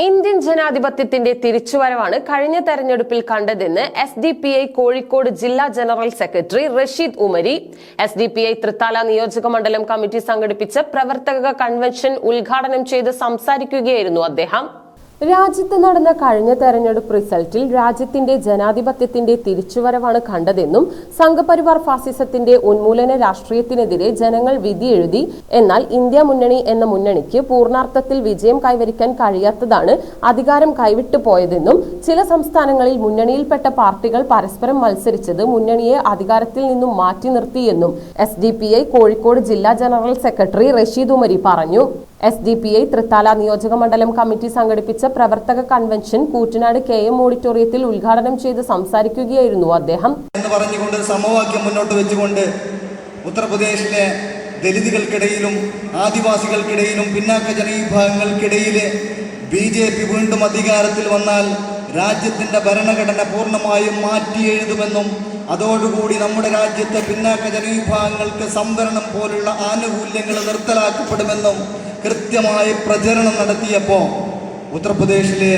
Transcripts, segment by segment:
Indian ജനാധിപത്യത്തിന്റെ തിരിച്ചുവരവാണ് കഴിഞ്ഞ തെരഞ്ഞെടുപ്പിൽ കണ്ടതെന്ന് SDPI കോഴിക്കോട് ജില്ലാ general secretary Rasheed Umari. SDPI Thrithala നിയോജക മണ്ഡലം കമ്മിറ്റി സംഘടിപ്പിച്ച പ്രവർത്തക കൺവെൻഷൻ ഉദ്ഘാടനം ചെയ്ത് സംസാരിക്കുകയായിരുന്നു അദ്ദേഹം. രാജ്യത്ത് നടന്ന കഴിഞ്ഞ തെരഞ്ഞെടുപ്പ് റിസൾട്ടിൽ രാജ്യത്തിന്റെ ജനാധിപത്യത്തിന്റെ തിരിച്ചുവരവാണ് കണ്ടതെന്നും സംഘപരിവാർ ഫാസിസത്തിന്റെ ഉന്മൂലന രാഷ്ട്രീയത്തിനെതിരെ ജനങ്ങൾ വിധിയെഴുതി. എന്നാൽ ഇന്ത്യ മുന്നണി എന്ന മുന്നണിക്ക് പൂർണ്ണാർത്ഥത്തിൽ വിജയം കൈവരിക്കാൻ കഴിയാത്തതാണ് അധികാരം കൈവിട്ടു പോയതെന്നും ചില സംസ്ഥാനങ്ങളിൽ മുന്നണിയിൽപ്പെട്ട പാർട്ടികൾ പരസ്പരം മത്സരിച്ചത് മുന്നണിയെ അധികാരത്തിൽ നിന്നും മാറ്റി നിർത്തിയെന്നും SDPI കോഴിക്കോട് ജില്ലാ ജനറൽ സെക്രട്ടറി റഷീദ് ഉമരി പറഞ്ഞു. SDPI തൃത്താല നിയോജക മണ്ഡലം കമ്മിറ്റി സംഘടിപ്പിച്ച പ്രവർത്തക കൺവെൻഷൻ കൂറ്റനാട് KM ഓഡിറ്റോറിയത്തിൽ ഉദ്ഘാടനം ചെയ്ത് സംസാരിക്കുകയായിരുന്നു അദ്ദേഹം. എന്ന് പറഞ്ഞുകൊണ്ട് സമവാക്യം മുന്നോട്ട് വെച്ചുകൊണ്ട് ഉത്തർപ്രദേശിലെ ദലിതുകൾക്കിടയിലും ആദിവാസികൾക്കിടയിലും പിന്നാക്ക ജനവിഭാഗങ്ങൾക്കിടയിൽ BJP വീണ്ടും അധികാരത്തിൽ വന്നാൽ രാജ്യത്തിന്റെ ഭരണഘടന പൂർണ്ണമായും മാറ്റി എഴുതുമെന്നും അതോടുകൂടി നമ്മുടെ രാജ്യത്തെ പിന്നാക്ക ജനവിഭാഗങ്ങൾക്ക് സംവരണം പോലുള്ള ആനുകൂല്യങ്ങൾ നിർത്തലാക്കപ്പെടുമെന്നും കൃത്യമായി പ്രചരണം നടത്തിയപ്പോൾ ഉത്തർപ്രദേശിലെ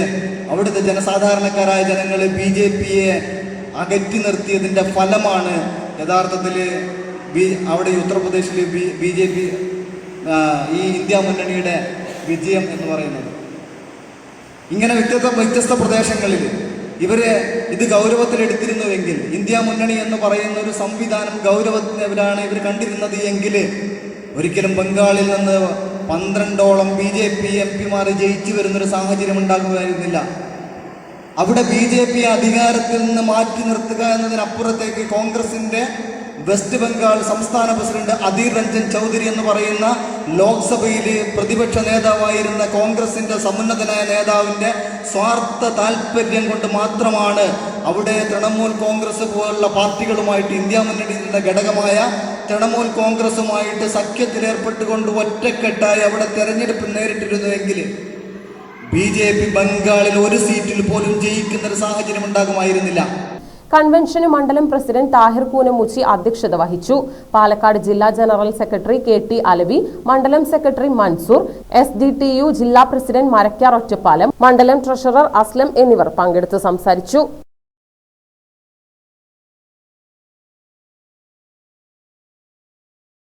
അവിടുത്തെ ജനസാധാരണക്കാരായ ജനങ്ങൾ BJPയെ അകറ്റി നിർത്തിയതിൻ്റെ ഫലമാണ് യഥാർത്ഥത്തിൽ അവിടെ ഉത്തർപ്രദേശിൽ BJP ഈ ഇന്ത്യ മുന്നണിയുടെ വിജയം എന്ന് പറയുന്നത്. ഇങ്ങനെ വ്യത്യസ്ത പ്രദേശങ്ങളിൽ ഇത് ഗൗരവത്തിലെടുത്തിരുന്നുവെങ്കിൽ, ഇന്ത്യ മുന്നണി എന്ന് പറയുന്ന ഒരു സംവിധാനം ഗൗരവത്തിലാണ് ഇവർ കണ്ടിരുന്നത് എങ്കിൽ ഒരിക്കലും ബംഗാളിൽ നിന്ന് 12ഓളം BJP MP ജയിച്ചു വരുന്നൊരു സാഹചര്യം ഉണ്ടാകുമായിരുന്നില്ല. അവിടെ BJP അധികാരത്തിൽ നിന്ന് മാറ്റി നിർത്തുക എന്നതിനപ്പുറത്തേക്ക് കോൺഗ്രസിന്റെ വെസ്റ്റ് ബംഗാൾ സംസ്ഥാന പ്രസിഡന്റ് അധീർ രഞ്ജൻ ചൗധരി എന്ന് പറയുന്ന ലോക്സഭയിൽ പ്രതിപക്ഷ നേതാവായിരുന്ന കോൺഗ്രസിന്റെ സമുന്നതനായ നേതാവിന്റെ സ്വാർത്ഥ താല്പര്യം കൊണ്ട് മാത്രമാണ് അവിടെ തൃണമൂൽ കോൺഗ്രസ് പോലുള്ള പാർട്ടികളുമായിട്ട് ഇന്ത്യ മുന്നണിയുടെ ഘടകമായ തൃണമൂൽ കോൺഗ്രസുമായിട്ട് സഖ്യത്തിലേർപ്പെട്ടുകൊണ്ട് ഒറ്റക്കെട്ടായി അവിടെ തെരഞ്ഞെടുപ്പ് നേരിട്ടിരുന്നുവെങ്കിൽ BJP ബംഗാളിൽ ഒരു സീറ്റിൽ പോലും ജയിക്കുന്ന ഒരു സാഹചര്യം ഉണ്ടാകുമായിരുന്നില്ല. കൺവെൻഷന് മണ്ഡലം പ്രസിഡന്റ് താഹിർ കൂനമുച്ചി അധ്യക്ഷത വഹിച്ചു. പാലക്കാട് ജില്ലാ ജനറൽ സെക്രട്ടറി KT അലവി, മണ്ഡലം സെക്രട്ടറി മൻസൂർ, SDTU ജില്ലാ പ്രസിഡന്റ് മരക്കാർ ഒറ്റപ്പാലം, മണ്ഡലം ട്രഷറർ അസ്ലം എന്നിവർ പങ്കെടുത്ത് സംസാരിച്ചു.